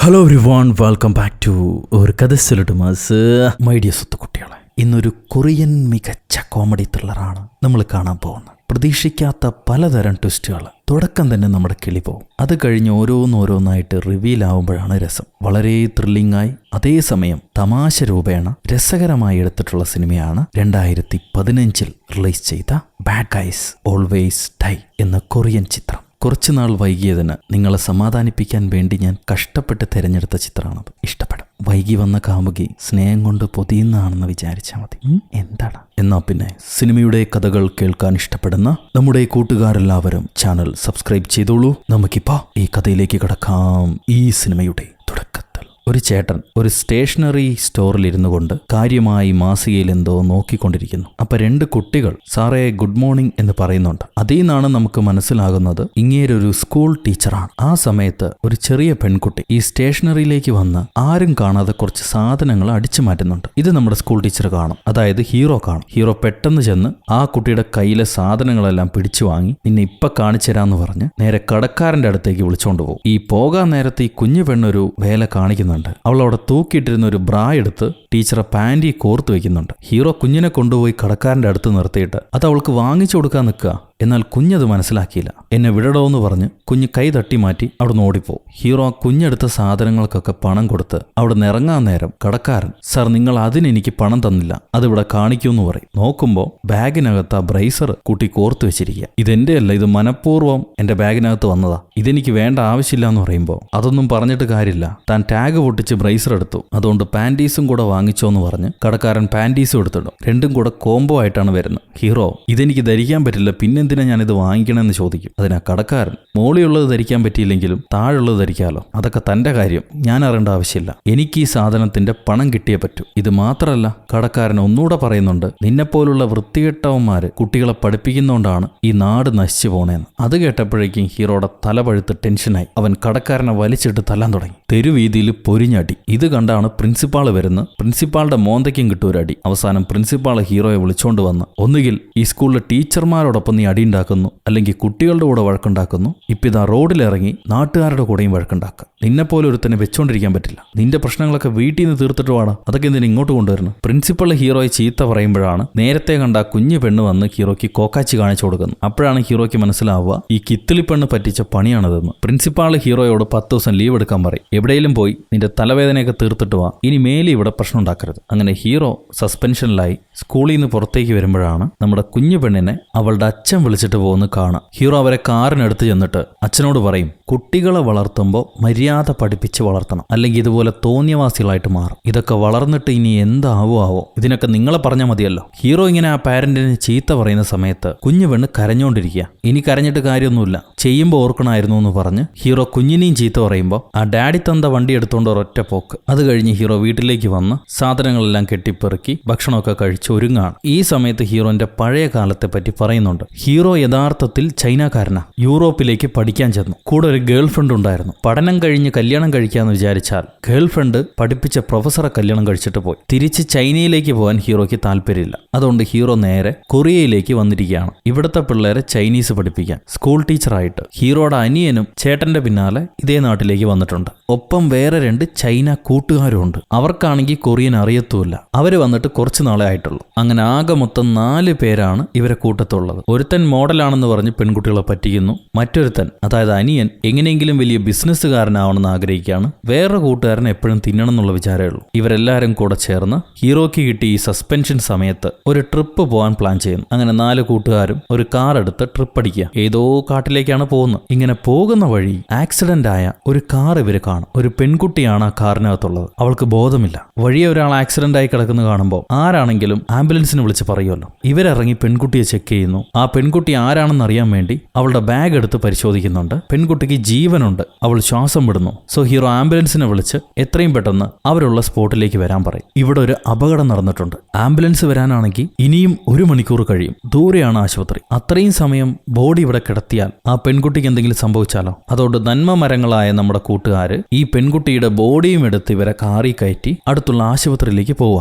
Hello everyone, welcome back to ഒരു കഥ സിലിട്ടുമാസ്. My dear സുത്തുകുട്ടികളെ, ഇന്നൊരു കൊറിയൻ മികച്ച കോമഡി ത്രില്ലറാണ് നമ്മൾ കാണാൻ പോകുന്നത്. പ്രതീക്ഷിക്കാത്ത പലതരം ട്വിസ്റ്റുകൾ. തുടക്കം തന്നെ നമ്മുടെ കിളി പോവും. അത് കഴിഞ്ഞ് ഓരോന്നായിട്ട് റിവീൽ ആവുമ്പോഴാണ് രസം. വളരെ ത്രില്ലിംഗായി അതേസമയം തമാശ രൂപേണ രസകരമായി എടുത്തിട്ടുള്ള സിനിമയാണ് 2015 റിലീസ് ചെയ്ത ബാഡ് ഗൈസ് ഓൾവേസ് ഡൈ എന്ന കൊറിയൻ ചിത്രം. കുറച്ചുനാൾ വൈകിയതിന് നിങ്ങളെ സമാധാനിപ്പിക്കാൻ വേണ്ടി ഞാൻ കഷ്ടപ്പെട്ട് തിരഞ്ഞെടുത്ത ചിത്രമാണത്. ഇഷ്ടപ്പെടും. വൈകി വന്ന കാമുകി സ്നേഹം കൊണ്ട് പൊതിയുന്നതാണെന്ന് വിചാരിച്ചാൽ മതി. എന്താണ്? എന്നാ പിന്നെ സിനിമയുടെ കഥകൾ കേൾക്കാൻ ഇഷ്ടപ്പെടുന്ന നമ്മുടെ കൂട്ടുകാരെല്ലാവരും ചാനൽ സബ്സ്ക്രൈബ് ചെയ്തോളൂ. നമുക്കിപ്പോ ഈ കഥയിലേക്ക് കടക്കാം. ഈ സിനിമയുടെ തുടക്കത്തിൽ ഒരു ചേട്ടൻ ഒരു സ്റ്റേഷനറി സ്റ്റോറിൽ ഇരുന്നു കൊണ്ട് കാര്യമായി മാസികയിൽ എന്തോ നോക്കിക്കൊണ്ടിരിക്കുന്നു. അപ്പൊ 2 കുട്ടികൾ സാറേ ഗുഡ് മോർണിംഗ് എന്ന് പറയുന്നുണ്ട്. അതിൽ നിന്നാണ് നമുക്ക് മനസ്സിലാകുന്നത് ഇങ്ങേരൊരു സ്കൂൾ ടീച്ചറാണ്. ആ സമയത്ത് ഒരു ചെറിയ പെൺകുട്ടി ഈ സ്റ്റേഷനറിയിലേക്ക് വന്ന് ആരും കാണാതെ കുറച്ച് സാധനങ്ങൾ അടിച്ചു മാറ്റുന്നുണ്ട്. ഇത് നമ്മുടെ സ്കൂൾ ടീച്ചർ കാണും, അതായത് ഹീറോ കാണും. ഹീറോ പെട്ടെന്ന് ചെന്ന് ആ കുട്ടിയുടെ കയ്യിലെ സാധനങ്ങളെല്ലാം പിടിച്ചു വാങ്ങി നിന്നെ ഇപ്പൊ കാണിച്ചു തരാന്ന് പറഞ്ഞ് നേരെ കടക്കാരന്റെ അടുത്തേക്ക് വിളിച്ചോണ്ട് പോകും. ഈ പോകാൻ നേരത്തെ ഈ കുഞ്ഞു പെണ്ണൊരു വേല കാണിക്കുന്നുണ്ട്. അവൾ അവിടെ തൂക്കിയിട്ടിരുന്ന ഒരു ബ്രാ എടുത്ത് ടീച്ചറെ പാൻറ്റി കോർത്തു വെക്കുന്നുണ്ട്. ഹീറോ കുഞ്ഞിനെ കൊണ്ടുപോയി കടക്കാരന്റെ അടുത്ത് നിർത്തിയിട്ട് അത് അവൾക്ക് വാങ്ങിച്ചു കൊടുക്കാൻ നിൽക്കുക. എന്നാൽ കുഞ്ഞത് മനസ്സിലാക്കിയില്ല. എന്നെ വിടടോ എന്ന് പറഞ്ഞ് കുഞ്ഞ് കൈ തട്ടി മാറ്റി അവിടെ നിന്ന് ഓടിപ്പോവും. ഹീറോ ആ കുഞ്ഞെടുത്ത സാധനങ്ങൾക്കൊക്കെ പണം കൊടുത്ത് അവിടെ നിന്ന് ഇറങ്ങാൻ നേരം കടക്കാരൻ, സാർ നിങ്ങൾ അതിനെനിക്ക് പണം തന്നില്ല, അതിവിടെ കാണിക്കൂന്ന് പറയും. നോക്കുമ്പോൾ ബാഗിനകത്ത് ആ ബ്രേസർ കൂട്ടി കോർത്തു വെച്ചിരിക്കുക. ഇതെന്റെ അല്ല, ഇത് മനഃപൂർവ്വം എന്റെ ബാഗിനകത്ത് വന്നതാ, ഇതെനിക്ക് വേണ്ട ആവശ്യമില്ല എന്ന് പറയുമ്പോൾ അതൊന്നും പറഞ്ഞിട്ട് കാര്യമില്ല. താൻ ടാഗ് പൊട്ടിച്ച് ബ്രേസർ എടുത്തു, അതുകൊണ്ട് പാൻറ്റീസും കൂടെ വാങ്ങിച്ചോന്ന് പറഞ്ഞ് കടക്കാരൻ പാൻറ്റീസും എടുത്തിടും. രണ്ടും കൂടെ കോംബോ ആയിട്ടാണ് വരുന്നത്. ഹീറോ ഇതെനിക്ക് ധരിക്കാൻ പറ്റില്ല, പിന്നെ ഞാനിത് വാങ്ങിക്കണമെന്ന് ചോദിക്കും. അതിനാ കടക്കാരൻ, മോളിയുള്ളത് ധരിക്കാൻ പറ്റിയില്ലെങ്കിലും താഴെയുള്ളത് ധരിക്കാലോ, അതൊക്കെ തന്റെ കാര്യം, ഞാൻ അറിയേണ്ട ആവശ്യമില്ല, എനിക്ക് ഈ സാധനത്തിന്റെ പണം കിട്ടിയേ പറ്റൂ. ഇത് മാത്രമല്ല, കടക്കാരൻ ഒന്നുകൂടെ പറയുന്നുണ്ട്, നിന്നെപ്പോലുള്ള വൃത്തികെട്ടവന്മാര് കുട്ടികളെ പഠിപ്പിക്കുന്നോണ്ടാണ് ഈ നാട് നശിച്ചു പോണേന്ന്. അത് കേട്ടപ്പോഴേക്കും ഹീറോയുടെ തല പഴുത്ത് ടെൻഷനായി. അവൻ കടക്കാരനെ വലിച്ചിട്ട് തല്ലാൻ തുടങ്ങി. തെരുവീതിയിൽ പൊരിഞ്ഞടി. ഇത് കണ്ടാണ് പ്രിൻസിപ്പാള് വരുന്നത്. പ്രിൻസിപ്പാളുടെ മോന്തയ്ക്കും കിട്ടൂരടി. അവസാനം പ്രിൻസിപ്പാള് ഹീറോയെ വിളിച്ചോണ്ട് വന്ന്, ഒന്നുകിൽ ഈ സ്കൂളിലെ ടീച്ചർമാരോടൊപ്പം നീ ഉണ്ടാക്കുന്നു, അല്ലെങ്കിൽ കുട്ടികളുടെ കൂടെ വഴക്കുണ്ടാക്കുന്നു. ഇപ്പിതാ റോഡിലിറങ്ങി നാട്ടുകാരുടെ കൂടെയും വഴക്കുണ്ടാക്കുക. നിന്നെപ്പോലെ ഒരുത്തനെ വെച്ചോണ്ടിരിക്കാൻ പറ്റില്ല. നിന്റെ പ്രശ്നങ്ങളൊക്കെ വീട്ടിൽ നിന്ന് തീർത്തിട്ട് വേണം, അതൊക്കെ എന്തിനാ ഇങ്ങോട്ട് കൊണ്ടുവരുന്നു? പ്രിൻസിപ്പൾ ഹീറോയെ ചീത്ത പറയുമ്പോഴാണ് നേരത്തെ കണ്ട കുഞ്ഞു പെണ്ണ് വന്ന് ഹീറോയ്ക്ക് കോക്കാച്ചി കാണിച്ചു കൊടുക്കുന്നത്. അപ്പോഴാണ് ഹീറോയ്ക്ക് മനസ്സിലാവുക ഈ കിത്തിളി പെണ്ണ് പറ്റിച്ച പണിയാണതെന്ന്. പ്രിൻസിപ്പാൾ ഹീറോയോട് 10 ദിവസം ലീവ് എടുക്കാൻ പറയും. എവിടെയെങ്കിലും പോയി നിന്റെ തലവേദനയൊക്കെ തീർത്തിട്ട് വാ, ഇനി മേലെ ഇവിടെ പ്രശ്നം ഉണ്ടാക്കരുത്. അങ്ങനെ ഹീറോ സസ്പെൻഷനിലായി സ്കൂളിൽ നിന്ന് പുറത്തേക്ക് വരുമ്പോഴാണ് നമ്മുടെ കുഞ്ഞു പെണ്ണിനെ അവളുടെ അച്ഛൻ വിളിച്ചിട്ട് പോകുന്ന കാണാം. ഹീറോ അവരെ കാറിനടുത്ത് ചെന്നിട്ട് അച്ഛനോട് പറയും, കുട്ടികളെ വളർത്തുമ്പോൾ മര്യാദ പഠിപ്പിച്ച് വളർത്തണം, അല്ലെങ്കിൽ ഇതുപോലെ തോന്നിയവാസികളായിട്ട് മാറും. ഇതൊക്കെ വളർന്നിട്ട് ഇനി എന്താവോ, ഇതിനൊക്കെ നിങ്ങളെ പറഞ്ഞാൽ മതിയല്ലോ. ഹീറോ ഇങ്ങനെ ആ പാരന്റിനെ ചീത്ത പറയുന്ന സമയത്ത് കുഞ്ഞു പെണ്ണ് കരഞ്ഞോണ്ടിരിക്കുക. ഇനി കരഞ്ഞിട്ട് കാര്യമൊന്നുമില്ല, ചെയ്യുമ്പോൾ ഓർക്കണമായിരുന്നു എന്ന് പറഞ്ഞ് ഹീറോ കുഞ്ഞിനെയും ചീത്ത പറയുമ്പോൾ ആ ഡാഡി തந்த വണ്ടി എടുത്തുകൊണ്ട് ഒരൊറ്റ പോക്ക്. അത് കഴിഞ്ഞ് ഹീറോ വീട്ടിലേക്ക് വന്ന് സാധനങ്ങളെല്ലാം കെട്ടിപ്പെറുക്കി ഭക്ഷണമൊക്കെ കഴിച്ച് ഒരുങ്ങാണ്. ഈ സമയത്ത് ഹീറോന്റെ പഴയ കാലത്തെ പറ്റി പറയുന്നുണ്ട്. ഹീറോ യഥാർത്ഥത്തിൽ ചൈനക്കാരനാ. യൂറോപ്പിലേക്ക് പഠിക്കാൻ ചെന്നു. കൂടെ ഒരു ഗേൾ ഫ്രണ്ട് ഉണ്ടായിരുന്നു. പഠനം കഴിഞ്ഞ് കല്യാണം കഴിക്കാന്ന് വിചാരിച്ചാൽ ഗേൾ ഫ്രണ്ട് പഠിപ്പിച്ച പ്രൊഫസറെ കല്യാണം കഴിച്ചിട്ട് പോയി. തിരിച്ച് ചൈനയിലേക്ക് പോകാൻ ഹീറോയ്ക്ക് താല്പര്യമില്ല. അതുകൊണ്ട് ഹീറോ നേരെ കൊറിയയിലേക്ക് വന്നിരിക്കുകയാണ്. ഇവിടുത്തെ പിള്ളേരെ ചൈനീസ് പഠിപ്പിക്കാൻ സ്കൂൾ ടീച്ചറായിട്ട്. ഹീറോയുടെ അനിയനും ചേട്ടന്റെ പിന്നാലെ ഇതേ നാട്ടിലേക്ക് വന്നിട്ടുണ്ട്. ഒപ്പം വേറെ 2 ചൈന കൂട്ടുകാരും ഉണ്ട്. അവർക്കാണെങ്കിൽ കൊറിയൻ അറിയത്തുമില്ല. അവര് വന്നിട്ട് കുറച്ച് നാളെ ആയിട്ടുള്ളൂ. അങ്ങനെ ആകെ മൊത്തം 4 പേരാണ് ഇവരെ കൂട്ടത്തുള്ളത്. ഒരുത്തൻ മോഡലാണെന്ന് പറഞ്ഞ് പെൺകുട്ടികളെ പറ്റിക്കുന്നു. മറ്റൊരുത്തൻ, അതായത് അനിയൻ, എങ്ങനെയെങ്കിലും വലിയ ബിസിനസ്സുകാരനാവണമെന്ന് ആഗ്രഹിക്കുകയാണ്. വേറൊരു കൂട്ടുകാരൻ എപ്പോഴും തിന്നണം എന്നുള്ള വിചാരമേ ഉള്ളൂ. ഇവരെല്ലാവരും കൂടെ ചേർന്ന് ഹീറോയ്ക്ക് കിട്ടിയ ഈ സസ്പെൻഷൻ സമയത്ത് ഒരു ട്രിപ്പ് പോകാൻ പ്ലാൻ ചെയ്യുന്നു. അങ്ങനെ 4 കൂട്ടുകാരും ഒരു കാർ എടുത്ത് ട്രിപ്പ് അടിക്കുക. ഏതോ കാട്ടിലേക്കാണ് പോകുന്നത്. ഇങ്ങനെ പോകുന്ന വഴി ആക്സിഡന്റ് ആയ ഒരു കാർ ഇവര് കാണും. ഒരു പെൺകുട്ടിയാണ് ആ കാറിനകത്തുള്ളത്. അവൾക്ക് ബോധമില്ല. വഴിയെ ഒരാൾ ആക്സിഡന്റ് ആയി കിടക്കുന്നത് കാണുമ്പോൾ ആരാണെങ്കിലും ആംബുലൻസിന് വിളിച്ച് പറയുമല്ലോ. ഇവരിറങ്ങി പെൺകുട്ടിയെ ചെക്ക് ചെയ്യുന്നു. ആ പെൺകുട്ടി ആരാണെന്ന് അറിയാൻ വേണ്ടി അവളുടെ ബാഗ് എടുത്ത് പരിശോധിക്കുന്നുണ്ട്. പെൺകുട്ടിക്ക് ജീവനുണ്ട്, അവൾ ശ്വാസം വിടുന്നു. സോ ഹീറോ ആംബുലൻസിനെ വിളിച്ച് എത്രയും പെട്ടെന്ന് അവരുള്ള സ്പോട്ടിലേക്ക് വരാൻ പറയും. ഇവിടെ ഒരു അപകടം നടന്നിട്ടുണ്ട്. ആംബുലൻസ് വരാനാണെങ്കിൽ ഇനിയും 1 മണിക്കൂർ കഴിയും. ദൂരെയാണ് ആശുപത്രി. അത്രയും സമയം ബോഡി ഇവിടെ കിടത്തിയാൽ ആ പെൺകുട്ടിക്ക് എന്തെങ്കിലും സംഭവിച്ചാലോ? അതുകൊണ്ട് നന്മ മരങ്ങളായ നമ്മുടെ കൂട്ടുകാര് ഈ പെൺകുട്ടിയുടെ ബോഡിയും എടുത്ത് ഇവരെ കാറി കയറ്റി അടുത്തുള്ള ആശുപത്രിയിലേക്ക്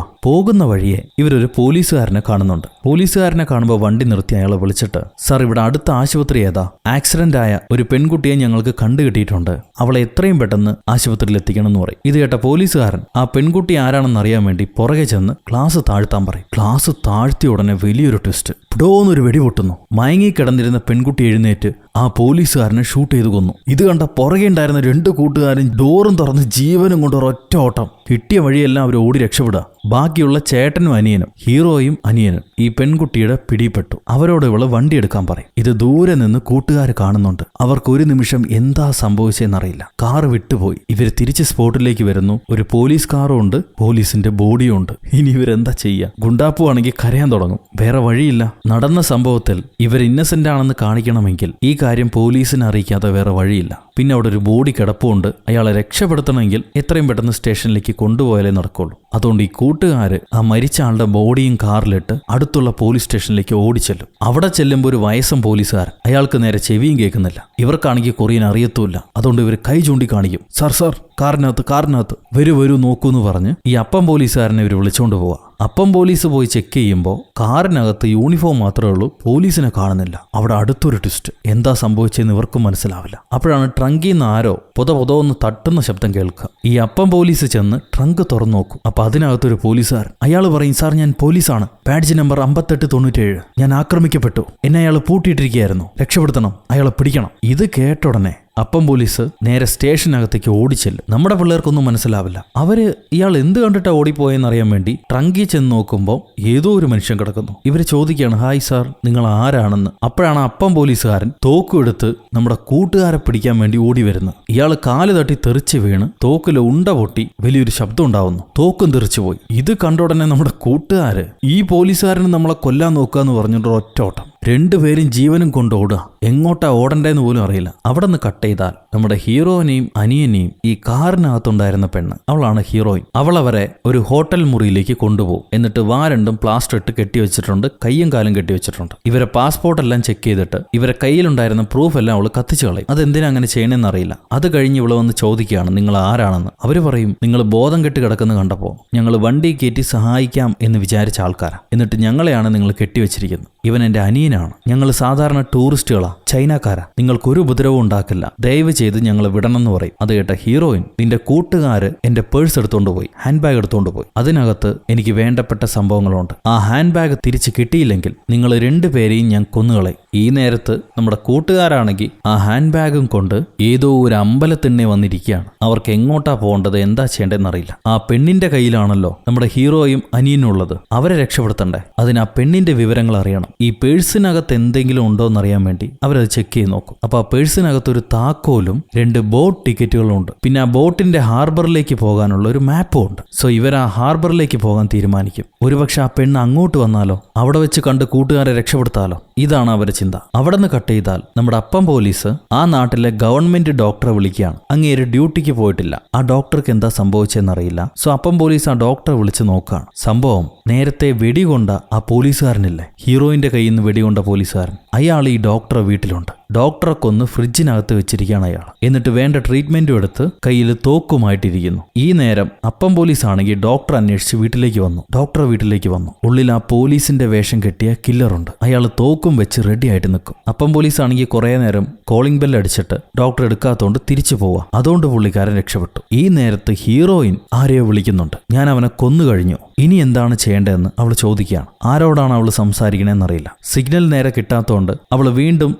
പോകുന്ന വഴിയെ ഇവരൊരു പോലീസുകാരനെ കാണുന്നുണ്ട്. പോലീസുകാരനെ കാണുമ്പോൾ വണ്ടി നിർത്തി അയാളെ വിളിച്ചിട്ട്, വന്നിട്ട്, സാർ ഇവിടെ അടുത്ത ആശുപത്രി ഏതാ? ആക്സിഡന്റ് ആയ ഒരു പെൺകുട്ടിയെ ഞങ്ങൾക്ക് കണ്ടുകിട്ടിയിട്ടുണ്ട്, അവളെ എത്രയും പെട്ടെന്ന് ആശുപത്രിയിൽ എത്തിക്കണം എന്ന് പറയും. ഇത് കേട്ട പോലീസുകാരൻ ആ പെൺകുട്ടി ആരാണെന്ന് അറിയാൻ വേണ്ടി പുറകെ ചെന്ന് ഗ്ലാസ് താഴ്ത്താൻ പറയും. ഗ്ലാസ് താഴ്ത്തിയ ഉടനെ വലിയൊരു ട്വിസ്റ്റ്. പിടോന്നൊരു വെടി പൊട്ടുന്നു. മയങ്ങിക്കിടന്നിരുന്ന പെൺകുട്ടി എഴുന്നേറ്റ് ആ പോലീസുകാരനെ ഷൂട്ട് ചെയ്ത് കൊന്നു. ഇത് കണ്ട പുറകെ ഉണ്ടായിരുന്ന 2 കൂട്ടുകാരും ഡോറും തുറന്ന് ജീവനും കൊണ്ട് ഒരൊറ്റ ഓട്ടം. കിട്ടിയ വഴിയെല്ലാം അവർ ഓടി രക്ഷപ്പെടുക. ബാക്കിയുള്ള ചേട്ടനും അനിയനും, ഹീറോയും അനിയനും ഈ പെൺകുട്ടിയുടെ പിടിപ്പെട്ടു. അവരോട് ഇവള് വണ്ടി എടുക്കാൻ പറയും. ഇത് ദൂരെ നിന്ന് കൂട്ടുകാർ കാണുന്നുണ്ട്. അവർക്ക് ഒരു നിമിഷം എന്താ സംഭവിച്ചെന്നറിയില്ല. കാർ വിട്ടുപോയി. ഇവർ തിരിച്ച് സ്പോട്ടിലേക്ക് വരുന്നു. ഒരു പോലീസ് കാറും ഉണ്ട്, പോലീസിന്റെ ബോഡിയും ഉണ്ട്. ഇനി ഇവരെന്താ ചെയ്യുക? ഗുണ്ടാപ്പു ആണെങ്കിൽ കരയാൻ തുടങ്ങും. വേറെ വഴിയില്ല. നടന്ന സംഭവത്തിൽ ഇവർ ഇന്നസെന്റ് ആണെന്ന് കാണിക്കണമെങ്കിൽ ഈ കാര്യം പോലീസിനെ അറിയിക്കാതെ വേറെ വഴിയില്ല. പിന്നെ അവിടെ ഒരു ബോഡി കിടപ്പുണ്ട്. അയാളെ രക്ഷപ്പെടുത്തണമെങ്കിൽ എത്രയും പെട്ടെന്ന് സ്റ്റേഷനിലേക്ക് കൊണ്ടുപോയാലേ നടക്കുള്ളൂ. അതുകൊണ്ട് ഈ കൂട്ടുകാര് ആ മരിച്ച ആളുടെ ബോഡിയും കാറിലിട്ട് അടുത്തുള്ള പോലീസ് സ്റ്റേഷനിലേക്ക് ഓടിച്ചെല്ലും. അവിടെ ചെല്ലുമ്പോൾ ഒരു വയസ്സൻ പോലീസുകാരൻ. അയാൾക്ക് നേരെ ചെവിയും കേൾക്കുന്നില്ല. ഇവർക്കാണെങ്കിൽ കൊറിയൻ അറിയത്തുമില്ല. അതുകൊണ്ട് ഇവർ കൈ ചൂണ്ടിക്കാണിക്കും. സാർ കാറിനകത്ത് വരൂ നോക്കൂന്ന് പറഞ്ഞ് ഈ അപ്പം പോലീസുകാരനെ ഇവർ വിളിച്ചോണ്ട് പോവാ. അപ്പം പോലീസ് പോയി ചെക്ക് ചെയ്യുമ്പോൾ കാറിനകത്ത് യൂണിഫോം മാത്രമേ ഉള്ളൂ, പോലീസിനെ കാണുന്നില്ല. അവിടെ അടുത്തൊരു ട്വിസ്റ്റ്. എന്താ സംഭവിച്ചതെന്ന് ഇവർക്കും മനസ്സിലാവില്ല. അപ്പോഴാണ് ട്രങ്കിൽ നിന്ന് ആരോ പൊതന്ന് തട്ടുന്ന ശബ്ദം കേൾക്കുക. ഈ അപ്പം പോലീസ് ചെന്ന് ട്രങ്ക് തുറന്നു നോക്കും. അപ്പൊ അതിനകത്തൊരു പോലീസുകാരൻ. അയാൾ പറയും, സാർ ഞാൻ പോലീസാണ്, ബാഡ്ജ് നമ്പർ 5897. ഞാൻ ആക്രമിക്കപ്പെട്ടു, എന്നെ അയാൾ പൂട്ടിയിട്ടിരിക്കുകയായിരുന്നു, രക്ഷപ്പെടുത്തണം, അയാളെ പിടിക്കണം. ഇത് കേട്ട ഉടനെ അപ്പം പോലീസ് നേരെ സ്റ്റേഷനകത്തേക്ക് ഓടിച്ചെല്ലും. നമ്മുടെ പിള്ളേർക്കൊന്നും മനസ്സിലാവില്ല. അവര് ഇയാൾ എന്ത് കണ്ടിട്ടാ ഓടിപ്പോയെന്ന് അറിയാൻ വേണ്ടി ട്രങ്കിൽ ചെന്ന് നോക്കുമ്പോൾ ഏതോ ഒരു മനുഷ്യൻ കിടക്കുന്നു. ഇവര് ചോദിക്കുകയാണ്, ഹായ് സാർ, നിങ്ങൾ ആരാണെന്ന്. അപ്പോഴാണ് അപ്പം പോലീസുകാരൻ തോക്കും എടുത്ത് നമ്മുടെ കൂട്ടുകാരെ പിടിക്കാൻ വേണ്ടി ഓടി വരുന്നത്. ഇയാൾ കാല് തട്ടി തെറിച്ച് വീണ് തോക്കില് ഉണ്ട പൊട്ടി വലിയൊരു ശബ്ദം ഉണ്ടാവുന്നു. തോക്കും തെറിച്ചു പോയി. ഇത് കണ്ട ഉടനെ നമ്മുടെ കൂട്ടുകാര് ഈ പോലീസുകാരന് നമ്മളെ കൊല്ലാൻ നോക്കാന്ന് പറഞ്ഞിട്ട് ഒറ്റ ഓട്ടം. 2 പേരും ജീവനും കൊണ്ട് ഓടുക. എങ്ങോട്ടാ ഓടണ്ടേന്ന് പോലും അറിയില്ല. അവിടെ നിന്ന് കട്ട് ചെയ്താൽ നമ്മുടെ ഹീറോയിനെയും അനിയനെയും ഈ കാറിനകത്തുണ്ടായിരുന്ന പെണ്ണ്, അവളാണ് ഹീറോയിൻ. അവളവരെ ഒരു ഹോട്ടൽ മുറിയിലേക്ക് കൊണ്ടുപോകും. എന്നിട്ട് രണ്ടും പ്ലാസ്റ്റർ ഇട്ട് കെട്ടിവെച്ചിട്ടുണ്ട്, കയ്യും കാലും കെട്ടിവെച്ചിട്ടുണ്ട്. ഇവരെ പാസ്പോർട്ട് എല്ലാം ചെക്ക് ചെയ്തിട്ട് ഇവരെ കയ്യിലുണ്ടായിരുന്ന പ്രൂഫ് എല്ലാം അവള് കത്തിച്ചു കളയും. അതെന്തിനാ അങ്ങനെ ചെയ്യണമെന്ന് അറിയില്ല. അത് കഴിഞ്ഞ് ഇവള് വന്ന് ചോദിക്കുകയാണ്, നിങ്ങൾ ആരാണെന്ന്. അവര് പറയും, നിങ്ങൾ ബോധം കെട്ട് കിടക്കുന്ന കണ്ടപ്പോൾ ഞങ്ങൾ വണ്ടി കയറ്റി സഹായിക്കാം എന്ന് വിചാരിച്ച ആൾക്കാരാ, എന്നിട്ട് ഞങ്ങളെയാണ് നിങ്ങൾ കെട്ടിവെച്ചിരിക്കുന്നത്. ഇവൻ എന്റെ അനിയനാണ്, ഞങ്ങൾ സാധാരണ ടൂറിസ്റ്റുകളാ, ചൈനക്കാരാ, നിങ്ങൾക്കൊരു ഉപദ്രവവും ഉണ്ടാക്കില്ല, ദയവ് ചെയ്ത് ഞങ്ങൾ വിടണമെന്ന് പറയും. അത് കേട്ട ഹീറോയിൻ, നിന്റെ കൂട്ടുകാര് എന്റെ പേഴ്സ് എടുത്തോണ്ട് പോയി, ഹാൻഡ് ബാഗ് എടുത്തോണ്ട് പോയി, അതിനകത്ത് എനിക്ക് വേണ്ടപ്പെട്ട സംഭവങ്ങളുണ്ട്, ആ ഹാൻഡ് ബാഗ് തിരിച്ച് കിട്ടിയില്ലെങ്കിൽ നിങ്ങൾ 2 പേരെയും ഞാൻ കൊന്നുകളയും. ഈ നേരത്ത് നമ്മുടെ കൂട്ടുകാരാണെങ്കിൽ ആ ഹാൻഡ് ബാഗും കൊണ്ട് ഏതോ ഒരു അമ്പലത്തിണ്ണെ വന്നിരിക്കുകയാണ്. അവർക്ക് എങ്ങോട്ടാ പോകേണ്ടത്, എന്താ ചെയ്യേണ്ടതെന്ന് അറിയില്ല. ആ പെണ്ണിന്റെ കയ്യിലാണല്ലോ നമ്മുടെ ഹീറോയും അനിയനുള്ളത്. അവരെ രക്ഷപ്പെടുത്തണ്ടേ, അതിന് ആ പെണ്ണിന്റെ വിവരങ്ങൾ അറിയണം. ഈ പേഴ്സിനകത്ത് എന്തെങ്കിലും ഉണ്ടോ എന്നറിയാൻ വേണ്ടി അവരത് ചെക്ക് ചെയ്ത് നോക്കും. അപ്പൊ ആ പേഴ്സിനകത്ത് ഒരു താക്കോലും 2 ബോട്ട് ടിക്കറ്റുകളും ഉണ്ട്. പിന്നെ ആ ബോട്ടിന്റെ ഹാർബറിലേക്ക് പോകാനുള്ള ഒരു മാപ്പും ഉണ്ട്. സോ ഇവർ ആ ഹാർബറിലേക്ക് പോകാൻ തീരുമാനിക്കും. ഒരുപക്ഷെ ആ പെണ്ണ് അങ്ങോട്ട് വന്നാലോ, അവിടെ വെച്ച് കണ്ട് കൂട്ടുകാരെ രക്ഷപ്പെടുത്താലോ, ഇതാണ് അവരുടെ ചിന്ത. അവിടെ നിന്ന് കട്ട് ചെയ്താൽ നമ്മുടെ അപ്പം പോലീസ് ആ നാട്ടിലെ ഗവൺമെന്റ് ഡോക്ടറെ വിളിക്കുകയാണ്. അങ്ങേര് ഡ്യൂട്ടിക്ക് പോയിട്ടില്ല, ആ ഡോക്ടർക്ക് എന്താ സംഭവിച്ചെന്നറിയില്ല. സോ അപ്പം പോലീസ് ആ ഡോക്ടറെ വിളിച്ച് നോക്കുകയാണ്. സംഭവം നേരത്തെ വെടികൊണ്ട ആ പോലീസുകാരനില്ലേ, ഹീറോയിന്റെ കയ്യിൽ നിന്ന് വെടികൊണ്ട പോലീസുകാരൻ, അയാൾ ഈ ഡോക്ടറെ വീട്ടിലുണ്ട്. ഡോക്ടറെ കൊന്ന് ഫ്രിഡ്ജിനകത്ത് വെച്ചിരിക്കുകയാണ് അയാൾ. എന്നിട്ട് വേണ്ട ട്രീറ്റ്മെന്റും എടുത്ത് കയ്യിൽ തോക്കുമായിട്ടിരിക്കുന്നു. ഈ നേരം അപ്പം പോലീസ് ആണെങ്കിൽ ഡോക്ടർ അന്വേഷിച്ച് വീട്ടിലേക്ക് വന്നു. ഉള്ളിൽ ആ പോലീസിന്റെ വേഷം കെട്ടിയ കില്ലറുണ്ട്. അയാൾ തോക്കും വെച്ച് റെഡി ആയിട്ട് നിൽക്കും. അപ്പം പോലീസ് ആണെങ്കിൽ കുറെ നേരം കോളിംഗ് ബെൽ അടിച്ചിട്ട് ഡോക്ടർ എടുക്കാത്തോണ്ട് തിരിച്ചു പോവാ. അതുകൊണ്ട് പുള്ളിക്കാരൻ രക്ഷപ്പെട്ടു. ഈ നേരത്ത് ഹീറോയിൻ ആരെയോ വിളിക്കുന്നുണ്ട്. ഞാൻ അവനെ കൊന്നു കഴിഞ്ഞു, ഇനി എന്താണ് ചെയ്യേണ്ടതെന്ന് അവൾ ചോദിക്കുകയാണ്. ആരോടാണ് അവൾ സംസാരിക്കണമെന്നറിയില്ല. സിഗ്നൽ നേരെ കിട്ടാത്തതുകൊണ്ട് അവൾ വീണ്ടും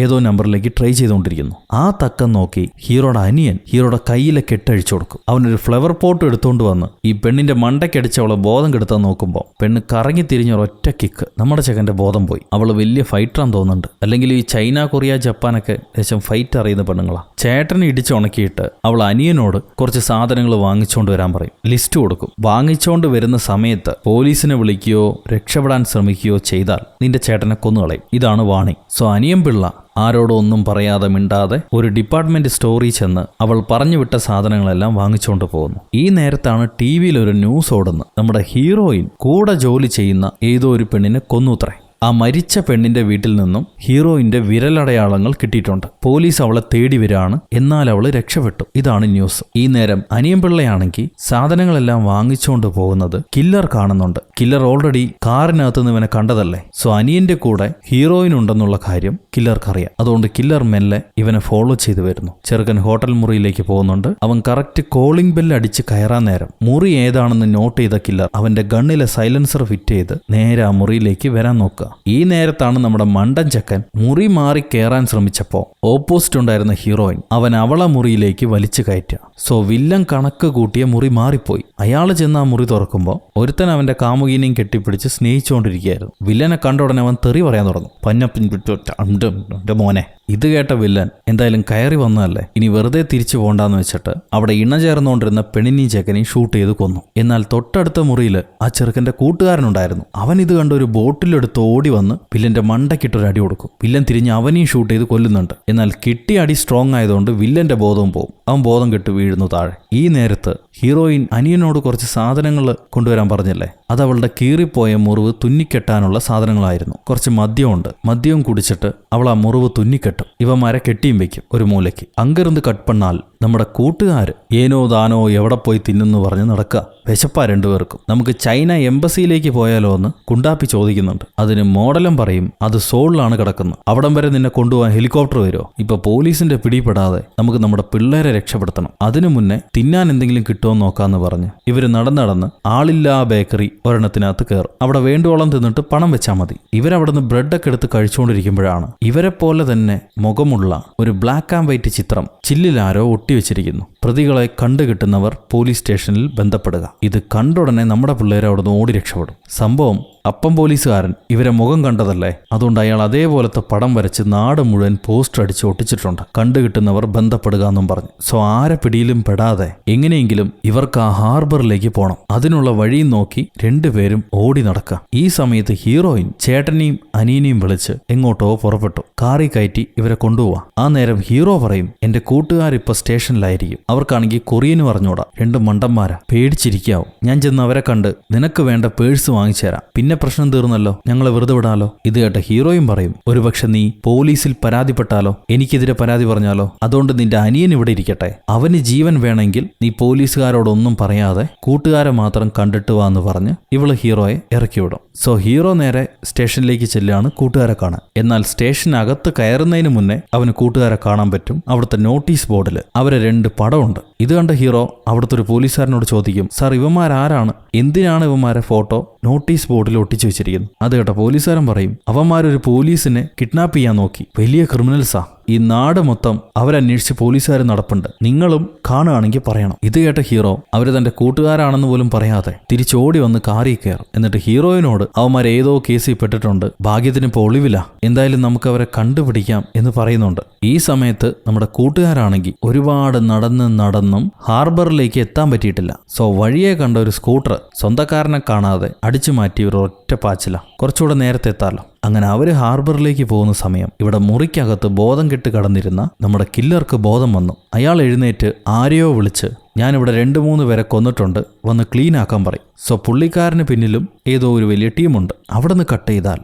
ഏതോ നമ്പറിലേക്ക് ട്രൈ ചെയ്തുകൊണ്ടിരിക്കുന്നു. ആ തക്കം നോക്കി ഹീറോയുടെ അനിയൻ ഹീറോയുടെ കയ്യിലെ കെട്ടഴിച്ചു കൊടുക്കും. അവനൊരു ഫ്ലവർ പോട്ട് എടുത്തുകൊണ്ട് വന്ന് ഈ പെണ്ണിന്റെ മണ്ടയ്ക്കടിച്ച് അവളെ ബോധം കെടുത്താൻ നോക്കുമ്പോൾ പെണ്ണ് കറങ്ങി തിരിഞ്ഞൊരൊറ്റ കിക്ക്, നമ്മുടെ ചെക്കന്റെ ബോധം പോയി. അവൾ വലിയ ഫൈറ്ററാന്ന് തോന്നുന്നുണ്ട്. അല്ലെങ്കിൽ ഈ ചൈന, കൊറിയ, ജപ്പാനൊക്കെ ഏകദേശം ഫൈറ്റ് അറിയുന്ന പെണ്ണുങ്ങളാ. ചേട്ടനെ ഇടിച്ചുണക്കിയിട്ട് അവൾ അനിയനോട് കുറച്ച് സാധനങ്ങൾ വാങ്ങിച്ചുകൊണ്ട് വരാൻ പറയും. ലിസ്റ്റ് കൊടുക്കും. വാങ്ങിച്ചുകൊണ്ട് വരുന്ന സമയത്ത് പോലീസിനെ വിളിക്കുകയോ രക്ഷപ്പെടാൻ ശ്രമിക്കുകയോ ചെയ്താൽ നിന്റെ ചേട്ടനെ കൊന്നുകളയും. ഇതാണ് വാണിംഗ്. സോ അനിയൻ പിള്ള ആരോടും ഒന്നും പറയാതെ മിണ്ടാതെ ഒരു ഡിപ്പാർട്ട്മെന്റ് സ്റ്റോറിൽ ചെന്ന് അവൾ പറഞ്ഞു വിട്ട സാധനങ്ങളെല്ലാം വാങ്ങിച്ചുകൊണ്ട് പോകുന്നു. ഈ നേരത്താണ് ടി വിയിൽ ഒരു ന്യൂസ് ഓടുന്നത്. നമ്മുടെ ഹീറോയിൻ കൂടെ ജോലി ചെയ്യുന്ന ഏതോ ഒരു പെണ്ണിനെ കൊന്നുത്രേ. ആ മരിച്ച പെണ്ണിന്റെ വീട്ടിൽ നിന്നും ഹീറോയിന്റെ വിരലടയാളങ്ങൾ കിട്ടിയിട്ടുണ്ട്. പോലീസ് അവളെ തേടി വരികയാണ്. എന്നാൽ അവള് രക്ഷപ്പെട്ടു. ഇതാണ് ന്യൂസ്. ഈ നേരം അനിയൻപിള്ളയാണെങ്കിൽ സാധനങ്ങളെല്ലാം വാങ്ങിച്ചുകൊണ്ട് പോകുന്നത് കില്ലർ കാണുന്നുണ്ട്. കില്ലർ ഓൾറെഡി കാറിനകത്ത് നിന്ന് ഇവനെ കണ്ടതല്ലേ. സോ അനിയന്റെ കൂടെ ഹീറോയിൻ ഉണ്ടെന്നുള്ള കാര്യം കില്ലർക്ക് അറിയാം. അതുകൊണ്ട് കില്ലർ മെല്ലെ ഇവനെ ഫോളോ ചെയ്തു വരുന്നു. ചെറുക്കൻ ഹോട്ടൽ മുറിയിലേക്ക് പോകുന്നുണ്ട്. അവൻ കറക്റ്റ് കോളിംഗ് ബെല്ല് അടിച്ച് കയറാൻ നേരം മുറി ഏതാണെന്ന് നോട്ട് ചെയ്ത കില്ലർ അവന്റെ ഗണ്ണിലെ സൈലൻസർ ഫിറ്റ് ചെയ്ത് നേരെ ആ മുറിയിലേക്ക് വരാൻ നോക്കുക. ഈ നേരത്താണ് നമ്മുടെ മണ്ടൻ ചക്കൻ മുറി മാറി കയറാൻ ശ്രമിച്ചപ്പോ ഓപ്പോസിറ്റ് ഉണ്ടായിരുന്ന ഹീറോയിൻ അവളെ മുറിയിലേക്ക് വലിച്ചു കയറ്റുക. സോ വില്ലൻ കണക്ക് കൂട്ടിയ മുറി മാറിപ്പോയി. അയാൾ ചെന്ന് ആ മുറി തുറക്കുമ്പോൾ ഒരുത്തൻ അവന്റെ കാമുകീനെയും കെട്ടിപ്പിടിച്ച് സ്നേഹിച്ചുകൊണ്ടിരിക്കുകയായിരുന്നു. വില്ലനെ കണ്ട ഉടനെ അവൻ തെറി പറയാൻ തുടങ്ങും. പഞ്ഞപ്പിന്റെ മോനെ. ഇത് കേട്ട വില്ലൻ എന്തായാലും കയറി വന്നതല്ലേ, ഇനി വെറുതെ തിരിച്ചു പോകണ്ടെന്ന് വെച്ചിട്ട് അവിടെ ഇണചേർന്നുകൊണ്ടിരുന്ന പെണ്ണിനെയും ചെക്കനെയും ഷൂട്ട് ചെയ്ത് കൊന്നു. എന്നാൽ തൊട്ടടുത്ത മുറിയിൽ ആ ചെറുക്കന്റെ കൂട്ടുകാരനുണ്ടായിരുന്നു. അവൻ ഇത് കണ്ട് ഒരു ബോട്ടിലെടുത്ത് ഓടി വന്ന് വില്ലന്റെ മണ്ടക്കിട്ടൊരു അടി കൊടുക്കും. വില്ലൻ തിരിഞ്ഞ് അവനെയും ഷൂട്ട് ചെയ്ത് കൊല്ലുന്നുണ്ട്. എന്നാൽ കിട്ടിയ അടി സ്ട്രോങ് ആയതുകൊണ്ട് വില്ലന്റെ ബോധവും പോകും. അവൻ ബോധം കെട്ട് വീഴുന്നു താഴെ. ഈ നേരത്ത് ഹീറോയിൻ അനിയനോട് കുറച്ച് സാധനങ്ങൾ കൊണ്ടുവരാൻ പറഞ്ഞില്ലേ, അത് അവളുടെ കീറിപ്പോയ മുറിവ് തുന്നിക്കെട്ടാനുള്ള സാധനങ്ങളായിരുന്നു. കുറച്ച് മദ്യമുണ്ട്. മദ്യവും കുടിച്ചിട്ട് അവൾ ആ മുറിവ് തുന്നിക്കെട്ടും. ഇവന്മാരെ കെട്ടിയും വെക്കും ഒരു മൂലയ്ക്ക്. അങ്കിരുന്ന് കട്ട്പണ്ണാൽ നമ്മുടെ കൂട്ടുകാർ ഏനോ താനോ എവിടെ പോയി തിന്നെന്ന് പറഞ്ഞ് നടക്കുക. വിശപ്പാ രണ്ടുപേർക്കും. നമുക്ക് ചൈന എംബസിയിലേക്ക് പോയാലോ എന്ന് കുണ്ടാപ്പി ചോദിക്കുന്നുണ്ട്. അതിന് മോഡലും പറയും അത് സോളിലാണ് കിടക്കുന്നത്, അവിടം വരെ നിന്നെ കൊണ്ടുപോകാൻ ഹെലികോപ്റ്റർ വരുമോ? ഇപ്പൊ പോലീസിന്റെ പിടിപ്പെടാതെ നമുക്ക് നമ്മുടെ പിള്ളേരെ രക്ഷപ്പെടുത്തണം. അതിനു മുന്നേ തിന്നാൻ എന്തെങ്കിലും കിട്ടുമോ നോക്കാന്ന് പറഞ്ഞ് ഇവര് നടന്ന് ആളില്ലാ ബേക്കറി ഒരെണ്ണത്തിനകത്ത് കയറും. അവിടെ വേണ്ടുവോളം തിന്നിട്ട് പണം വെച്ചാൽ മതി. ഇവരവിടുന്ന് ബ്രെഡൊക്കെ എടുത്ത് കഴിച്ചുകൊണ്ടിരിക്കുമ്പോഴാണ് ഇവരെ പോലെ തന്നെ മുഖമുള്ള ഒരു ബ്ലാക്ക് ആൻഡ് വൈറ്റ് ചിത്രം ചില്ലിലാരോ ഒട്ടിവെച്ചിരിക്കുന്നു. പ്രതികളെ കണ്ടുകിട്ടുന്നവർ പോലീസ് സ്റ്റേഷനിൽ ബന്ധപ്പെടുക. ഇത് കണ്ടുടനെ നമ്മുടെ പിള്ളേരെ അവിടുന്ന് ഓടി രക്ഷപ്പെടും. സംഭവം അപ്പം പോലീസുകാരൻ ഇവരെ മുഖം കണ്ടതല്ലേ, അതുകൊണ്ട് അയാൾ അതേപോലത്തെ പടം വരച്ച് നാട് മുഴുവൻ പോസ്റ്റർ അടിച്ച് ഒട്ടിച്ചിട്ടുണ്ട്. കണ്ടുകിട്ടുന്നവർ ബന്ധപ്പെടുക എന്നും പറഞ്ഞു. സോ ആരെ പിടിയിലും പെടാതെ എങ്ങനെയെങ്കിലും ഇവർക്ക് ആ ഹാർബറിലേക്ക് പോകണം. അതിനുള്ള വഴിയും നോക്കി രണ്ടുപേരും ഓടി നടക്കുക. ഈ സമയത്ത് ഹീറോയിൻ ചേട്ടനെയും അനിയനെയും വിളിച്ച് എങ്ങോട്ടോ പുറപ്പെട്ടു. കാറി കയറ്റി ഇവരെ കൊണ്ടുപോവാ. ആ നേരം ഹീറോ പറയും എന്റെ കൂട്ടുകാരിപ്പോ സ്റ്റേഷനിലായിരിക്കും. അവർക്കാണെങ്കിൽ കൊറിയന് പറഞ്ഞൂടാ. രണ്ട് മണ്ടന്മാരാ, പേടിച്ചിരിക്കാവും. ഞാൻ ചെന്ന് അവരെ കണ്ട് നിനക്ക് വേണ്ട പേഴ്സ് വാങ്ങിച്ചു തരാം, പിന്നെ പ്രശ്നം തീർന്നല്ലോ, ഞങ്ങളെ വെറുതെ വിടാലോ. ഇത് കേട്ട ഹീറോയും പറയും ഒരുപക്ഷെ നീ പോലീസിൽ പരാതിപ്പെട്ടാലോ, എനിക്കെതിരെ പരാതി പറഞ്ഞാലോ, അതുകൊണ്ട് നിന്റെ അനിയൻ ഇവിടെ ഇരിക്കട്ടെ. അവന് ജീവൻ വേണമെങ്കിൽ നീ പോലീസുകാരോടൊന്നും പറയാതെ കൂട്ടുകാരെ മാത്രം കണ്ടിട്ട് വാ എന്ന് പറഞ്ഞ് ഇവള് ഹീറോയെ ഇറക്കിവിടും. സോ ഹീറോ നേരെ സ്റ്റേഷനിലേക്ക് ചെല്ലുകയാണ് കൂട്ടുകാരെ കാണാൻ. എന്നാൽ സ്റ്റേഷനകത്ത് കയറുന്നതിന് മുന്നേ അവന് കൂട്ടുകാരെ കാണാൻ പറ്റും. അവിടുത്തെ നോട്ടീസ് ബോർഡിൽ അവരെ രണ്ട് പടമുണ്ട്. ഇത് കണ്ട ഹീറോ അവിടുത്തെ ഒരു പോലീസുകാരനോട് ചോദിക്കും, സാർ ഇവന്മാരാരാണ്, എന്തിനാണ് ഇവന്മാരെ ഫോട്ടോ നോട്ടീസ് ബോർഡിൽ ഒട്ടിച്ചു വെച്ചിരിക്കുന്നു? അത് കേട്ട പോലീസുകാരൻ പറയും അവന്മാരൊരു പോലീസിനെ കിഡ്നാപ്പ് ചെയ്യാൻ നോക്കി, വലിയ ക്രിമിനൽസാ, ഈ നാട് മൊത്തം അവരന്വേഷിച്ച് പോലീസുകാർ നടപ്പുണ്ട്, നിങ്ങളും കാണുകയാണെങ്കിൽ പറയണം. ഇത് കേട്ട ഹീറോ അവര് തന്റെ കൂട്ടുകാരാണെന്ന് പോലും പറയാതെ തിരിച്ചോടി വന്ന് കാറിൽ കയറും. എന്നിട്ട് ഹീറോയിനോട് അവന്മാർ ഏതോ കേസിൽ പെട്ടിട്ടുണ്ട്, ഭാഗ്യത്തിന് ഇപ്പോൾ ഒളിവില്ല, എന്തായാലും നമുക്ക് അവരെ കണ്ടുപിടിക്കാം എന്ന് പറയുന്നുണ്ട്. ഈ സമയത്ത് നമ്മുടെ കൂട്ടുകാരാണെങ്കിൽ ഒരുപാട് നടന്നും ഹാർബറിലേക്ക് എത്താൻ പറ്റിയിട്ടില്ല. സോ വഴിയെ കണ്ട ഒരു സ്കൂട്ടർ സ്വന്തക്കാരനെ കാണാതെ അടിച്ചു മാറ്റി ഒരു ഒറ്റ പാച്ചില. കുറച്ചുകൂടെ നേരത്തെ എത്താലോ. അങ്ങനെ അവര് ഹാർബറിലേക്ക് പോകുന്ന സമയം ഇവിടെ മുറിക്കകത്ത് ബോധം കെട്ട് കടന്നിരുന്ന നമ്മുടെ കില്ലർക്ക് ബോധം വന്നു. അയാൾ എഴുന്നേറ്റ് ആരെയോ വിളിച്ച് ഞാനിവിടെ 2-3 പേരെ കൊന്നിട്ടുണ്ട്, വന്ന് ക്ലീൻ ആക്കാൻ പറയും. സോ പുള്ളിക്കാരന് പിന്നിലും ഏതോ ഒരു വലിയ ടീമുണ്ട്. അവിടെ നിന്ന് കട്ട് ചെയ്താൽ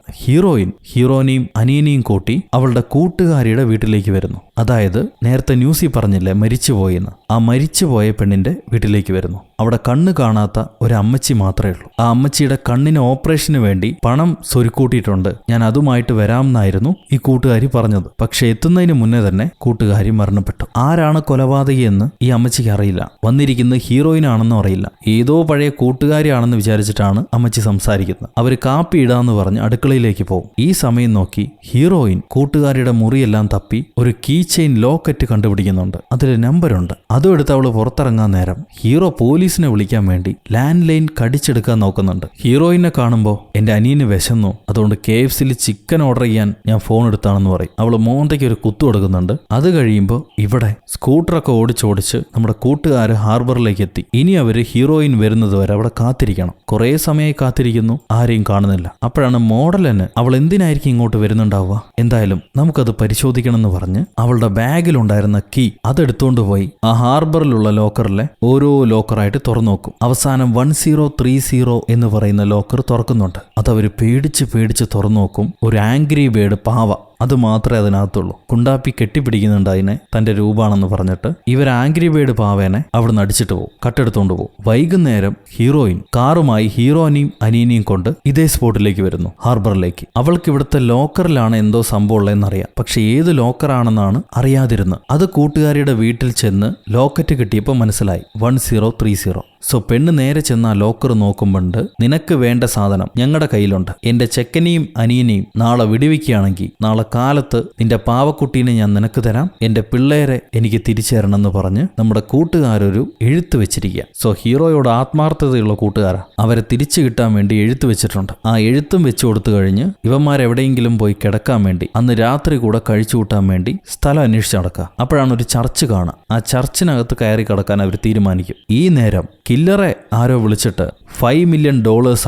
ഹീറോനെയും അനിയനെയും കൂട്ടി അവളുടെ കൂട്ടുകാരിയുടെ വീട്ടിലേക്ക് വരുന്നു. അതായത് നേരത്തെ ന്യൂസിൽ പറഞ്ഞില്ലേ മരിച്ചുപോയെന്ന്, ആ മരിച്ചുപോയ പെണ്ണിന്റെ വീട്ടിലേക്ക് വരുന്നു. അവിടെ കണ്ണ് കാണാത്ത ഒരു അമ്മച്ചി മാത്രമേ ഉള്ളൂ. ആ അമ്മച്ചിയുടെ കണ്ണിന് ഓപ്പറേഷന് വേണ്ടി പണം സ്വരുക്കൂട്ടിയിട്ടുണ്ട്, ഞാൻ അതുമായിട്ട് വരാമെന്നായിരുന്നു ഈ കൂട്ടുകാരി പറഞ്ഞത്. പക്ഷെ എത്തുന്നതിന് മുന്നേ തന്നെ കൂട്ടുകാരി മരണപ്പെട്ടു. ആരാണ് കൊലപാതകി എന്ന് ഈ അമ്മച്ചിക്ക് അറിയില്ല. വന്നിരിക്കുന്നത് ഹീറോയിനാണെന്നും അറിയില്ല. ഏതോ പഴയ കൂട്ടുകാരിയാണെന്ന് വിചാരിച്ചിട്ടാണ് അമ്മച്ചി സംസാരിക്കുന്നത്. അവര് കാപ്പി ഇടാന്ന് പറഞ്ഞ് അടുക്കളയിലേക്ക് പോകും. ഈ സമയം നോക്കി ഹീറോയിൻ കൂട്ടുകാരിയുടെ മുറിയെല്ലാം തപ്പി ഒരു കീ ചെയിൻ ലോക്കറ്റ് കണ്ടുപിടിക്കുന്നുണ്ട്. അതിൽ നമ്പറുണ്ട്. അതും എടുത്ത് അവള് പുറത്തിറങ്ങാൻ നേരം ഹീറോ പോലീസിനെ വിളിക്കാൻ വേണ്ടി ലാൻഡ് ലൈൻ കടിച്ചെടുക്കാൻ നോക്കുന്നുണ്ട്. ഹീറോയിനെ കാണുമ്പോൾ എന്റെ അനിയന് വിശന്നു, അതുകൊണ്ട് KFCയിൽ ചിക്കൻ ഓർഡർ ചെയ്യാൻ ഞാൻ ഫോൺ എടുത്താണെന്ന് പറയും. അവള് മോന്തയ്ക്ക് ഒരു കുത്തു കൊടുക്കുന്നുണ്ട്. അത് കഴിയുമ്പോൾ ഇവിടെ സ്കൂട്ടറൊക്കെ ഓടിച്ചോടിച്ച് നമ്മുടെ കൂട്ടുകാർ ഹാർബറിലേക്ക് എത്തി. ഇനി അവര് ഹീറോയിൻ വരുന്നത് വരെ അവിടെ കാത്തിരിക്കണം. കുറെ സമയമായി കാത്തിരിക്കുന്നു, ആരെയും കാണുന്നില്ല. അപ്പോഴാണ് മോഡലിന് അവൾ എന്തിനായിരിക്കും ഇങ്ങോട്ട് വരുന്നുണ്ടാവുക, എന്തായാലും നമുക്കത് പരിശോധിക്കണം എന്ന് പറഞ്ഞ് അവളുടെ ബാഗിലുണ്ടായിരുന്ന കീ അതെടുത്തോണ്ട് പോയി ആ ഹാർബറിലുള്ള ലോക്കറിലെ ഓരോ ലോക്കറായിട്ട് ലോക്കറായിട്ട് തുറന്നു നോക്കും. അവസാനം 1030 എന്ന് പറയുന്ന ലോക്കർ തുറക്കുന്നുണ്ട്. അതവർ പേടിച്ച് തുറന്നു നോക്കും. ഒരു ആംഗ്രി ബേർഡ് പാവ അത് മാത്രമേ അതിനകത്തുള്ളൂ. കുണ്ടാപ്പി കെട്ടിപ്പിടിക്കുന്നുണ്ട് അതിനെ, തന്റെ രൂപാണെന്ന് പറഞ്ഞിട്ട്. ഇവർ ആംഗ്രി ബേർഡ് പാവേനെ അവിടെ നിന്ന് അടിച്ചിട്ട് പോകും, കട്ടെടുത്തോണ്ട് പോകും. വൈകുന്നേരം ഹീറോയിൻ കാറുമായി ഹീറോനെയും അനിയനെയും കൊണ്ട് ഇതേ സ്പോട്ടിലേക്ക് വരുന്നു, ഹാർബറിലേക്ക്. അവൾക്ക് ഇവിടുത്തെ ലോക്കറിലാണ് എന്തോ സംഭവം ഉള്ളതെന്നറിയാം, പക്ഷെ ഏത് ലോക്കറാണെന്നാണ് അറിയാതിരുന്നത്. അത് കൂട്ടുകാരിയുടെ വീട്ടിൽ ചെന്ന് ലോക്കറ്റ് കിട്ടിയപ്പോൾ മനസ്സിലായി 1030. സോ പെണ്ണ് നേരെ ചെന്ന് ആ ലോക്കർ നോക്കുമ്പോണ്ട്, നിനക്ക് വേണ്ട സാധനം ഞങ്ങളുടെ കയ്യിലുണ്ട്. എന്റെ ചെക്കനെയും അനിയനെയും നാളെ വിടുവിക്കുകയാണെങ്കിൽ നാളെ കാലത്ത് നിന്റെ പാവക്കുട്ടീനെ ഞാൻ നിനക്ക് തരാം, എന്റെ പിള്ളേരെ എനിക്ക് തിരിച്ചു തരണമെന്ന് പറഞ്ഞ് നമ്മുടെ കൂട്ടുകാരൊരു എഴുത്ത് വെച്ചിരിക്കുക. സോ ഹീറോയോട് ആത്മാർത്ഥതയുള്ള കൂട്ടുകാരാ, അവരെ തിരിച്ചു കിട്ടാൻ വേണ്ടി എഴുത്ത് വെച്ചിട്ടുണ്ട്. ആ എഴുത്തും വെച്ചു കൊടുത്തു കഴിഞ്ഞ് ഇവന്മാരെവിടെയെങ്കിലും പോയി കിടക്കാൻ വേണ്ടി, അന്ന് രാത്രി കൂടെ കഴിച്ചു കൂട്ടാൻ വേണ്ടി സ്ഥലം അന്വേഷിച്ച് നടക്കുക. അപ്പോഴാണ് ഒരു ചർച്ച് കാണുക. ആ ചർച്ചിനകത്ത് കയറി കിടക്കാൻ അവർ തീരുമാനിക്കും. ഈ നേരം കില്ലറെ ആരോ വിളിച്ചിട്ട് $5 million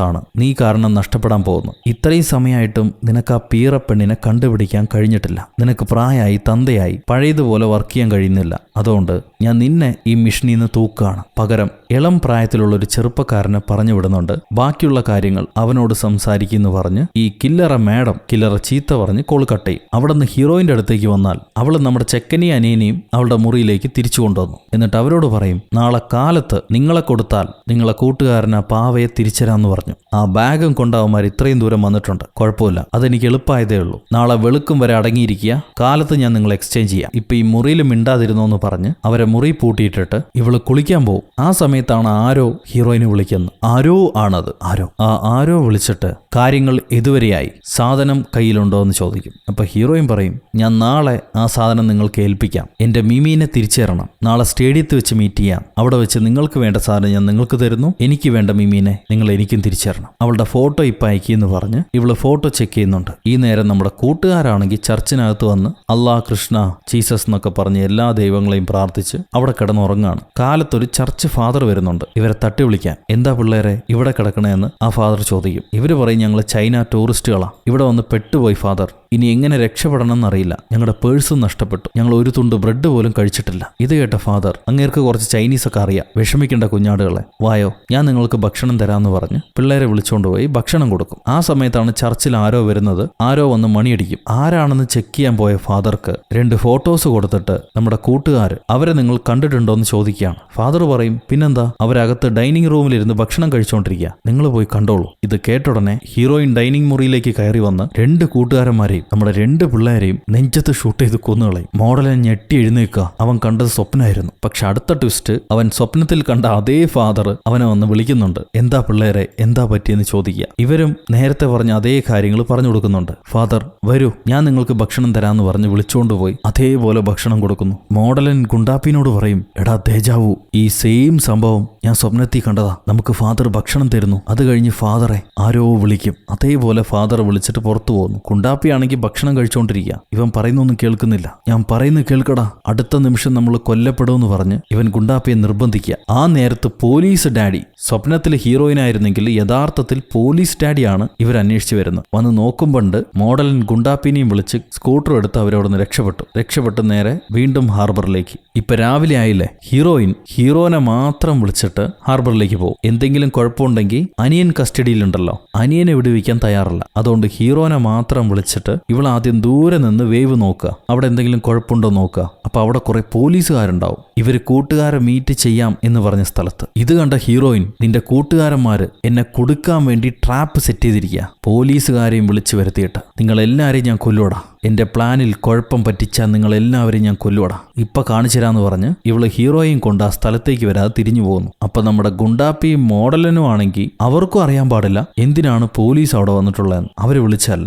ആണ് നീ കാരണം നഷ്ടപ്പെടാൻ പോകുന്നു. ഇത്രയും സമയമായിട്ടും നിനക്ക് ആ പീറപ്പെണ്ണിനെ കണ്ടുപിടിക്കാൻ കഴിഞ്ഞിട്ടില്ല. നിനക്ക് പ്രായമായി, തന്തയായി, പഴയതുപോലെ വർക്ക് ചെയ്യാൻ കഴിയുന്നില്ല. അതുകൊണ്ട് ഞാൻ നിന്നെ ഈ മിഷനിൽ നിന്ന് തൂക്കുകയാണ്. പകരം ഇളം പ്രായത്തിലുള്ള ഒരു ചെറുപ്പക്കാരനെ പറഞ്ഞു വിടുന്നുണ്ട്, ബാക്കിയുള്ള കാര്യങ്ങൾ അവനോട് സംസാരിക്കുന്നു പറഞ്ഞ് ഈ കില്ലറെ ചീത്ത പറഞ്ഞ് കോൾ കട്ട് ചെയ്യും. അവിടെ നിന്ന് ഹീറോയിന്റെ അടുത്തേക്ക് വന്നാൽ അവൾ നമ്മുടെ ചെക്കനെയും അനിയനെയും അവളുടെ മുറിയിലേക്ക് തിരിച്ചു കൊണ്ടുവന്നു. എന്നിട്ട് അവരോട് പറയും, നാളെ കാലത്ത് നിങ്ങളെ കൊടുത്താൽ നിങ്ങളെ കൂട്ടുകാരനെ പാവയെ തിരിച്ചരാന്ന് പറഞ്ഞു. ആ ബാഗും കൊണ്ടവന്മാർ ഇത്രയും ദൂരം വന്നിട്ടുണ്ട്, കുഴപ്പമില്ല, അതെനിക്ക് എളുപ്പമായതേ ഉള്ളൂ. നാളെ വെളുക്കും വരെ അടങ്ങിയിരിക്കുക, കാലത്ത് ഞാൻ നിങ്ങളെ എക്സ്ചേഞ്ച് ചെയ്യാം. ഇപ്പൊ ഈ മുറിയിൽ മിണ്ടാതിരുന്നോ എന്ന് പറഞ്ഞ് അവരെ മുറി പൂട്ടിയിട്ടിട്ട് ഇവള് കുളിക്കാൻ പോകും. ആ സമയത്താണ് ആരോ ഹീറോയിനെ വിളിക്കുന്നത്. ആരോ വിളിച്ചിട്ട് കാര്യങ്ങൾ ഇതുവരെയായി, സാധനം കയ്യിലുണ്ടോ എന്ന് ചോദിക്കും. അപ്പൊ ഹീറോയിൻ പറയും, ഞാൻ നാളെ ആ സാധനം നിങ്ങൾക്ക് ഏൽപ്പിക്കാം, എന്റെ മിമീനെ തിരിച്ചു തരണം, നാളെ സ്റ്റേഡിയത്തിൽ വെച്ച് മീറ്റ് ചെയ്യാം, അവിടെ വെച്ച് നിങ്ങൾക്ക് വേണ്ട സാധനം ഞാൻ നിങ്ങൾക്ക് തരുന്നു, എനിക്ക് വേണ്ട മിമീനെ നിങ്ങൾ എനിക്കും തിരിച്ചു തരണം. അവളുടെ ഫോട്ടോ ഇപ്പം അയക്കിയെന്ന് പറഞ്ഞ് ഇവള് ഫോട്ടോ ചെക്ക് ചെയ്യുന്നുണ്ട്. ഈ നേരം നമ്മുടെ കൂട്ടുകാരാണെങ്കിൽ ചർച്ചിനകത്ത് വന്ന് അല്ലാ, കൃഷ്ണ, ജീസസ് എന്നൊക്കെ പറഞ്ഞ് എല്ലാ ദൈവങ്ങളെയും പ്രാർത്ഥിച്ച് അവിടെ കിടന്നുറങ്ങാണ്. കാലത്തൊരു ചർച്ച് ഫാദർ വരുന്നുണ്ട് ഇവരെ തട്ടി വിളിക്കാൻ. എന്താ പിള്ളേരെ ഇവിടെ കിടക്കണേന്ന് ആ ഫാദർ ചോദിക്കും. ഇവര് പറയും, ഞങ്ങൾ ചൈന ടൂറിസ്റ്റുകളാ, ഇവിടെ വന്ന് പെട്ടുപോയി ഫാദർ, ഇനി എങ്ങനെ രക്ഷപ്പെടണം എന്നറിയില്ല, ഞങ്ങളുടെ പേഴ്സും നഷ്ടപ്പെട്ടു, ഞങ്ങൾ ഒരു തുണ്ട് ബ്രെഡ് പോലും കഴിച്ചിട്ടില്ല. ഇത് കേട്ട ഫാദർ, അങ്ങേർക്ക് കുറച്ച് ചൈനീസ് ഒക്കെ അറിയാം, വിഷമിക്കേണ്ട കുഞ്ഞാടുകളെ, വായോ ഞാൻ നിങ്ങൾക്ക് ഭക്ഷണം തരാമെന്ന് പറഞ്ഞ് പിള്ളേരെ വിളിച്ചുകൊണ്ടുപോയി ഭക്ഷണം കൊടുക്കും. ആ സമയത്താണ് ചർച്ചിൽ ആരോ വരുന്നത്. ആരോ വന്ന് മണിയടിക്കും. ആരാണെന്ന് ചെക്ക് ചെയ്യാൻ പോയ ഫാദർക്ക് 2 ഫോട്ടോസ് കൊടുത്തിട്ട് നമ്മുടെ കൂട്ടുകാർ അവരെ നിങ്ങൾ കണ്ടിട്ടുണ്ടോ എന്ന് ചോദിക്കുകയാണ്. ഫാദർ പറയും, പിന്നെന്താ, അവരകത്ത് ഡൈനിങ് റൂമിലിരുന്ന് ഭക്ഷണം കഴിച്ചുകൊണ്ടിരിക്കുക, നിങ്ങൾ പോയി കണ്ടോളൂ. ഇത് കേട്ടുടനെ ഹീറോയിൻ ഡൈനിങ് മുറിയിലേക്ക് കയറി വന്ന് 2 കൂട്ടുകാരന്മാരെയും നമ്മുടെ 2 പിള്ളേരെയും നെഞ്ചത്ത് ഷൂട്ട് ചെയ്ത് കൊന്നുകളയും. മോഡലിനെ ഞെട്ടി എഴുന്നേൽക്കുക, അവൻ കണ്ടത് സ്വപ്നമായിരുന്നു. പക്ഷെ അടുത്ത ട്വിസ്റ്റ്, അവൻ സ്വപ്നത്തിൽ കണ്ട അതേ ഫാദർ അവനെ വന്ന് വിളിക്കുന്നുണ്ട്. എന്താ പിള്ളേരെ, എന്താ പറ്റിയെന്ന് ചോദിക്കുക. ഇവരും നേരത്തെ പറഞ്ഞ അതേ കാര്യങ്ങൾ പറഞ്ഞു കൊടുക്കുന്നുണ്ട്. ഫാദർ, വരൂ ഞാൻ നിങ്ങൾക്ക് ഭക്ഷണം തരാമെന്ന് പറഞ്ഞ് വിളിച്ചുകൊണ്ടുപോയി അതേപോലെ ഭക്ഷണം കൊടുക്കുന്നു. മോഡലൻ ഗുണ്ടാപ്പിനോട് പറയും, എടാ ദേജാവു, ഈ സെയിം സംഭവം ഞാൻ സ്വപ്നത്തിൽ കണ്ടതാ, നമുക്ക് ഫാദർ ഭക്ഷണം തരുന്നു. അത് കഴിഞ്ഞ് ഫാദറെ ആരോ വിളിക്കും. അതേപോലെ ഫാദർ വിളിച്ചിട്ട് പുറത്തു പോകുന്നു. ഗുണ്ടാപ്പിയാണെങ്കിൽ ഭക്ഷണം കഴിച്ചുകൊണ്ടിരിക്കുക. ഇവൻ പറയുന്നൊന്നും കേൾക്കുന്നില്ല. ഞാൻ പറയുന്നത് കേൾക്കടാ, അടുത്ത നിമിഷം നമ്മൾ കൊല്ലപ്പെടുമെന്ന് പറഞ്ഞ് ഇവൻ ഗുണ്ടാപ്പിയെ നിർബന്ധിക്കുക. ആ നേരത്ത് പോലീസ് ഡാഡി, സ്വപ്നത്തിൽ ഹീറോയിനായിരുന്നെങ്കിൽ യഥാർത്ഥത്തിൽ പോലീസ് ഡാഡിയാണ് ഇവർ അന്വേഷിച്ചു വരുന്നത്. വന്ന് നോക്കുമ്പോണ്ട് മോഡലൻ ഗുണ്ടാപ്പിനെയും വിളിച്ച് സ്കൂട്ടർ എടുത്ത് അവരവിടെ നിന്ന് രക്ഷപ്പെട്ട് നേരെ വീണ്ടും ഹാർബറിലേക്ക്. ഇപ്പൊ രാവിലെ ആയില്ലേ, ഹീറോനെ മാത്രം വിളിച്ചിട്ട് ഹാർബറിലേക്ക് പോകും. എന്തെങ്കിലും കുഴപ്പമുണ്ടെങ്കിൽ അനിയൻ കസ്റ്റഡിയിലുണ്ടല്ലോ, അനിയനെ വിടുവിക്കാൻ തയ്യാറല്ല. അതുകൊണ്ട് ഹീറോനെ മാത്രം വിളിച്ചിട്ട് ഇവൾ ആദ്യം ദൂരെ നിന്ന് വേവ് നോക്കുക, അവിടെ എന്തെങ്കിലും കുഴപ്പമുണ്ടോ നോക്കുക. അപ്പൊ അവിടെ കുറെ പോലീസുകാരുണ്ടാവും. ഇവര് കൂട്ടുകാരെ മീറ്റ് ചെയ്യാം എന്ന് പറഞ്ഞ സ്ഥലത്ത്. ഇത് കണ്ട ഹീറോയിൻ, നിന്റെ കൂട്ടുകാരന്മാര് എന്നെ കൊടുക്കാൻ വേണ്ടി ട്രാപ്പ് സെറ്റ് ചെയ്തിരിക്കുക, പോലീസുകാരെയും വിളിച്ചു വരുത്തിയിട്ട് നിങ്ങളെല്ലാവരെയും ഞാൻ കൊല്ലുവടാ, എന്റെ പ്ലാനിൽ കുഴപ്പം പറ്റിച്ചാൽ നിങ്ങളെല്ലാവരെയും ഞാൻ കൊല്ലുവടാ, ഇപ്പൊ കാണിച്ചു തരാന്ന് പറഞ്ഞ് ഇവള് ഹീറോയും കൊണ്ട് ആ സ്ഥലത്തേക്ക് വരാതെ തിരിഞ്ഞു പോകുന്നു. അപ്പൊ നമ്മുടെ ഗുണ്ടാപ്പിയും മോഡലനും ആണെങ്കിൽ അവർക്കും അറിയാൻ പാടില്ല എന്തിനാണ് പോലീസ് അവിടെ വന്നിട്ടുള്ളതെന്ന്. അവര് വിളിച്ചല്ല.